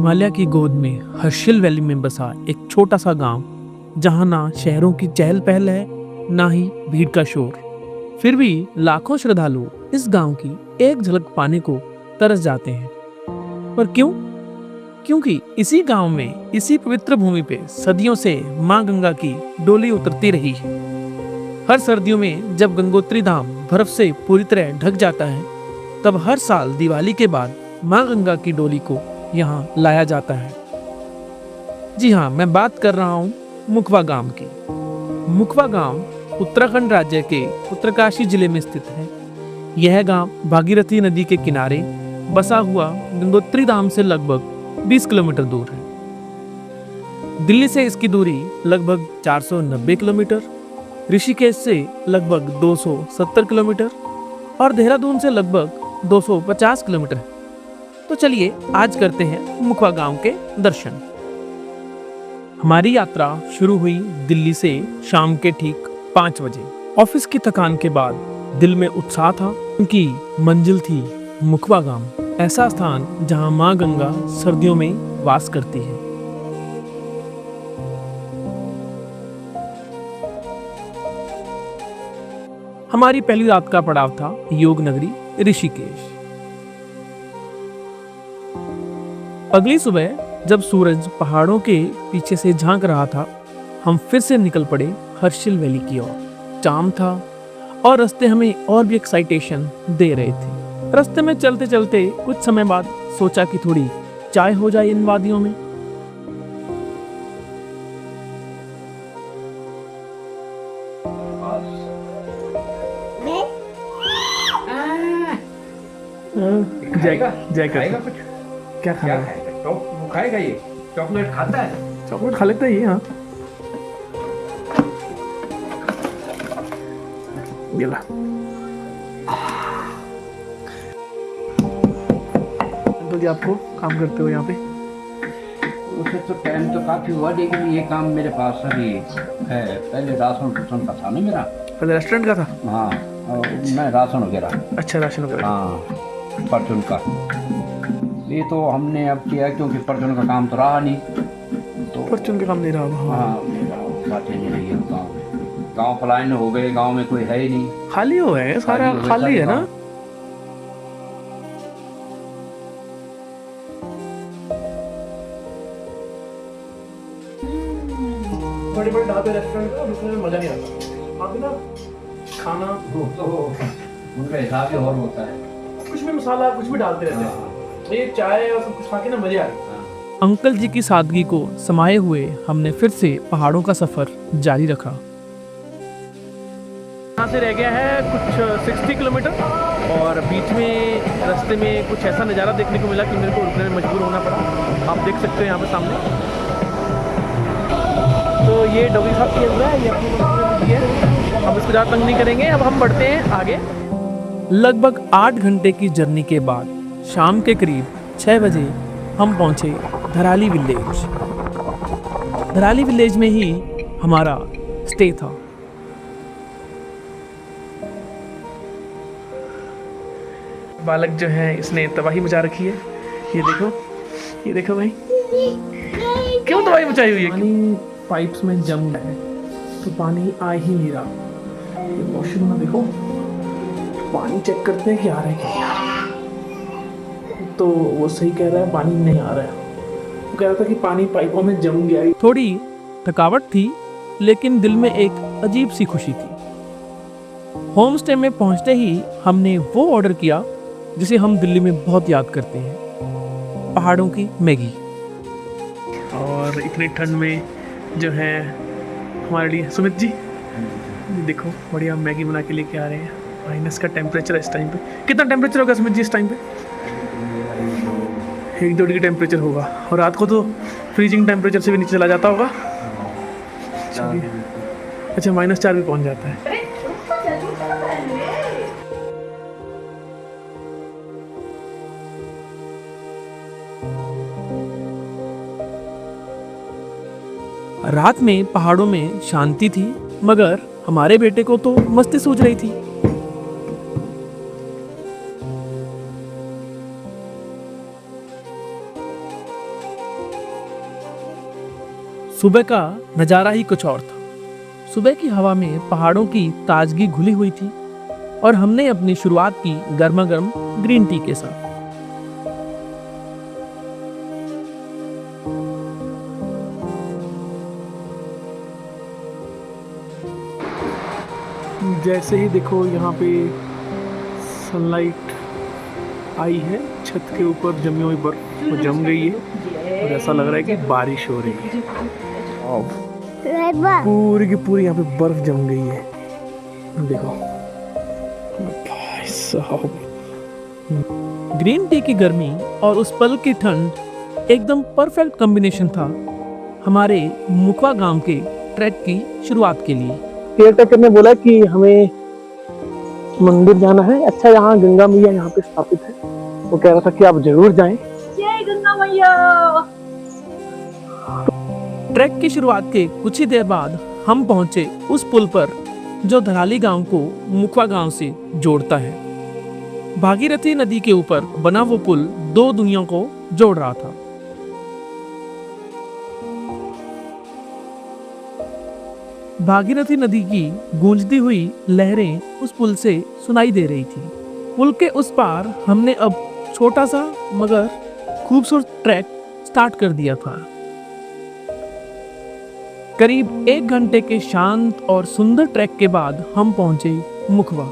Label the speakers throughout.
Speaker 1: हिमालय की गोद में हर्षिल वैली में बसा एक छोटा सा गांव, जहां ना शहरों की चहल पहल है, ना ही भीड़ का शोर। फिर भी लाखों श्रद्धालु इस गांव की एक झलक पाने को तरस जाते हैं। पर क्यों? क्योंकि इसी गांव में, इसी पवित्र भूमि पे सदियों से मां गंगा की डोली उतरती रही है। हर सर्दियों में जब गंगोत्री धाम बर्फ से पूरी तरह ढक जाता है, तब हर साल दिवाली के बाद मां गंगा की डोली को यहाँ लाया जाता है। जी हाँ, मैं बात कर रहा हूँ मुखवा गांव की। मुखवा गांव उत्तराखंड राज्य के उत्तरकाशी जिले में स्थित है। यह गांव भागीरथी नदी के किनारे बसा हुआ गंगोत्री धाम से लगभग 20 किलोमीटर दूर है। दिल्ली से इसकी दूरी लगभग 490 किलोमीटर, ऋषिकेश से लगभग 270 किलोमीटर और देहरादून से लगभग 250 किलोमीटर है। तो चलिए आज करते हैं मुखवा गांव के दर्शन। हमारी यात्रा शुरू हुई दिल्ली से शाम के ठीक 5 बजे। ऑफिस की थकान के बाद दिल में उत्साह था, क्योंकि मंजिल थी मुखवा गांव, ऐसा स्थान जहां मां गंगा सर्दियों में वास करती है। हमारी पहली रात का पड़ाव था योग नगरी ऋषिकेश। अगली सुबह जब सूरज पहाड़ों के पीछे से झांक रहा था, हम फिर से निकल पड़े हर्षिल वैली की ओर। शाम था और रास्ते हमें और भी एक्साइटेशन दे रहे थे। रास्ते में चलते चलते कुछ समय बाद सोचा कि थोड़ी चाय हो जाए इन वादियों में। जय
Speaker 2: खाएगा कुछ?
Speaker 1: क्या खाना है?
Speaker 2: खाएगा? वो खाएगा ये? चॉकलेट खाता है?
Speaker 1: चॉकलेट खा लेता है ये। हाँ, ये ला। अंकल जी, आपको काम करते हो यहाँ पे?
Speaker 2: उसे तो टाइम तो काफी हुआ, लेकिन ये काम मेरे पास अभी है। पहले राशन का था ना मेरा।
Speaker 1: पहले रेस्टोरेंट का था?
Speaker 2: हाँ, मैं राशन वगैरह।
Speaker 1: अच्छा, राशन वगैरह।
Speaker 2: हाँ, परचून का। ये तो हमने अब किया क्योंकि परचून का काम तो रहा नहीं, तो
Speaker 1: परचून का काम नहीं रहा।
Speaker 2: हाँ, बातें नहीं रही है। गाँव पलायन हो गए, गाँव में कोई है ही नहीं,
Speaker 1: खाली हो गए, सारा खाली है ना। बड़े बड़े ढाबे रेस्टोरेंट का उसमें मजा नहीं आता। आप ना खाना
Speaker 2: तो उनका हिसाब ही और होता है।
Speaker 1: कुछ भी मसाला कुछ भी डालते रहते हैं। ये चाय और सब कुछ खा के ना मजे आ गए। अंकल जी की सादगी को समाये हुए हमने फिर से पहाड़ों का सफर जारी रखा। यहाँ से रह गया है कुछ 60 किलोमीटर और बीच में रास्ते में कुछ ऐसा नज़ारा देखने को मिला कि मेरे को रुकने में मजबूर होना पड़ा। आप देख सकते हो यहाँ पे सामने। तो ये डॉगी साहब किया हुआ है, ये अपनी मस्ती है। हम इसको ज़्यादा तंग नहीं करेंगे। अब हम बढ़ते हैं आगे। लगभग 8 घंटे की जर्नी के बाद शाम के करीब 6 बजे हम पहुंचे धराली विलेज। धराली विलेज में ही हमारा स्टे था। बालक जो है इसने तबाही मचा रखी है। ये देखो भाई, क्यों तबाही मचाई हुई है? पानी पाइप्स में जम है तो पानी आ ही नहीं रहा। ये वॉशरूम में देखो, पानी चेक करते हैं कि आ रहा है क्या। तो वो सही कह रहा है, पानी नहीं आ रहा है। वो कह रहा था कि पानी पाइपों में जम गया। थोड़ी थकावट थी, लेकिन दिल में एक अजीब सी खुशी थी। होम स्टे में पहुंचते ही हमने वो ऑर्डर किया जिसे हम दिल्ली में बहुत याद करते हैं, पहाड़ों की मैगी। और इतनी ठंड में जो है हमारे लिए सुमित जी देखो बढ़िया मैगी बना के लेके आ रहे हैं। माइनस का टेम्परेचर है इस टाइम पे। कितना टेम्परेचर होगा सुमित जी इस टाइम पे? 1-2 डिग्री टेम्परेचर होगा, और रात को तो फ्रीजिंग टेम्परेचर से भी नीचे चला जाता होगा। अच्छा, -4 भी पहुंच जाता है। रात में पहाड़ों में शांति थी, मगर हमारे बेटे को तो मस्ती सूझ रही थी। सुबह का नज़ारा ही कुछ और था। सुबह की हवा में पहाड़ों की ताजगी घुली हुई थी और हमने अपनी शुरुआत की गर्मा गर्म ग्रीन टी के साथ।
Speaker 3: जैसे ही देखो यहाँ पे सनलाइट आई है, छत के ऊपर जमी हुई बर्फ वो जम गई है और ऐसा लग रहा है कि बारिश हो रही है। पूरी की पूरी यहाँ पे बर्फ जम गई है, देखो भाई साहब।
Speaker 1: ग्रीन टी की गर्मी और उस पल की ठंड एकदम परफेक्ट कॉम्बिनेशन था हमारे मुखवा गांव के ट्रैक की शुरुआत के लिए।
Speaker 3: केयरटेकर ने बोला कि हमें मंदिर जाना है। अच्छा, यहाँ गंगा मैया यहाँ पे स्थापित है, वो कह रहा था कि आप जरूर जाएं।
Speaker 4: जय गंगा मैया।
Speaker 1: ट्रैक की शुरुआत के कुछ ही देर बाद हम पहुंचे उस पुल पर जो धराली गांव को मुखवा गांव से जोड़ता है। भागीरथी नदी के ऊपर बना वो पुल दो दुनियाओं को जोड़ रहा था। भागीरथी नदी की गूंजती हुई लहरें उस पुल से सुनाई दे रही थी। पुल के उस पार हमने अब छोटा सा मगर खूबसूरत ट्रैक स्टार्ट कर दिया था। करीब 1 घंटे के शांत और सुंदर ट्रैक के बाद हम पहुंचे मुखवा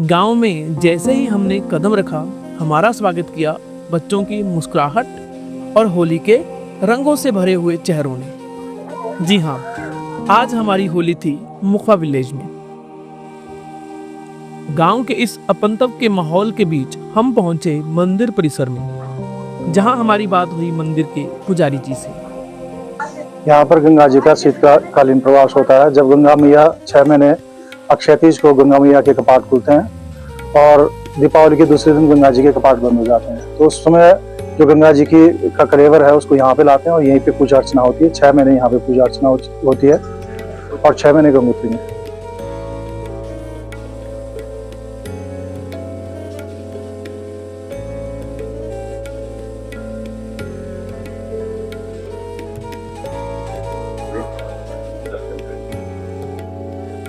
Speaker 1: गांव में। जैसे ही हमने कदम रखा, हमारा स्वागत किया बच्चों की मुस्कुराहट और होली के रंगों से भरे हुए चेहरों ने। जी हाँ, आज हमारी होली थी मुखवा विलेज में। गांव के इस अपंतव के माहौल के बीच हम पहुंचे मंदिर परिसर में, जहां हमारी बात हुई मंदिर के पुजारी जी से।
Speaker 5: यहाँ पर गंगा जी का शीतकालीन प्रवास होता है। जब गंगा मैया 6 महीने अक्षय तीज को गंगा मैया के कपाट खुलते हैं और दीपावली के दूसरे दिन गंगा जी के कपाट बंद हो जाते हैं, तो उस समय जो गंगा जी की का कलेवर है उसको यहाँ पे लाते हैं और यहीं पे पूजा अर्चना होती है। 6 महीने यहाँ पे पूजा अर्चना होती है और 6 महीने गंगोत्री में।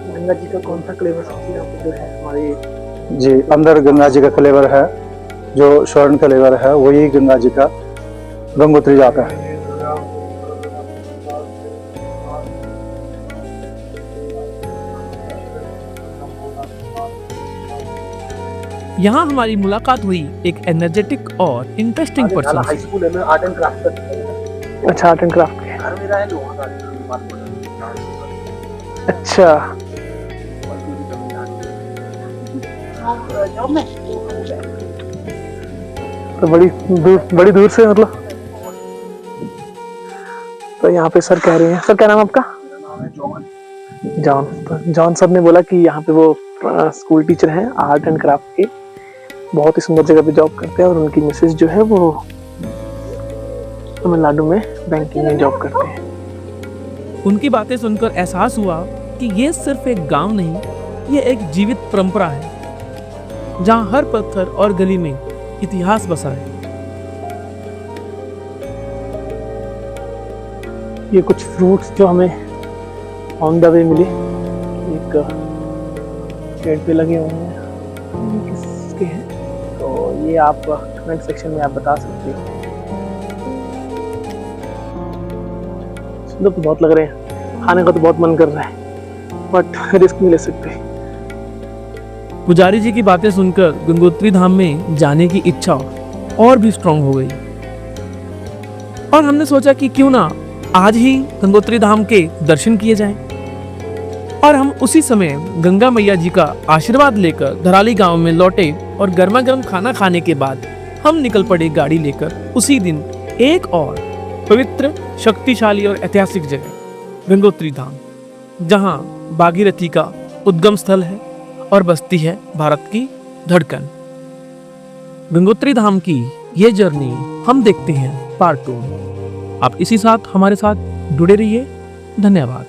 Speaker 3: गंगा जी का कौन सा फ्लेवर सबसे यहाँ पे जो है हमारे?
Speaker 5: जी, अंदर गंगा जी का कलेवर है, जो स्वर्ण कलेवर है वही गंगा जी का गंगोत्री जाता है।
Speaker 1: यहाँ हमारी मुलाकात हुई एक एनर्जेटिक और इंटरेस्टिंग पर्सन से।
Speaker 3: स्कूल में आर्ट एंड क्राफ्ट। अच्छा, आर्ट एंड क्राफ्ट के। घर में रहे अच्छा, तो बड़ी दूर से मतलब। तो यहाँ पे सर कह रहे हैं, सर क्या नाम आपका? जॉन। तो जॉन सर ने बोला कि यहाँ पे वो स्कूल टीचर हैं आर्ट एंड क्राफ्ट के, बहुत ही सुंदर जगह पे जॉब करते हैं और उनकी मिसेज जो है वो तमिलनाडु में बैंकिंग में जॉब करते हैं।
Speaker 1: उनकी बातें सुनकर एहसास हुआ कि ये सिर्फ एक गांव नहीं, ये एक जीवित परंपरा है जहां हर पत्थर और गली में इतिहास बसा है।
Speaker 3: ये कुछ फ्रूट्स जो हमें ऑन द वे मिले, एक पेड़ पे लगे हुए हैं, ये किसके हैं? तो ये आप कमेंट सेक्शन में आप बता सकते हैं। सुंदर तो बहुत लग रहे हैं, खाने का तो बहुत मन कर रहा है, बट रिस्क नहीं ले सकते।
Speaker 1: पुजारी जी की बातें सुनकर गंगोत्री धाम में जाने की इच्छा और भी स्ट्रांग हो गई और हमने सोचा कि क्यों ना आज ही गंगोत्री धाम के दर्शन किए जाएं। और हम उसी समय गंगा मैया जी का आशीर्वाद लेकर धराली गांव में लौटे और गर्मा गर्म खाना खाने के बाद हम निकल पड़े गाड़ी लेकर उसी दिन एक और पवित्र, शक्तिशाली और ऐतिहासिक जगह गंगोत्री धाम, जहां भागीरथी का उद्गम स्थल है और बसती है भारत की धड़कन। गंगोत्री धाम की ये जर्नी हम देखते हैं पार्ट 2 में। आप इसी साथ हमारे साथ जुड़े रहिए। धन्यवाद।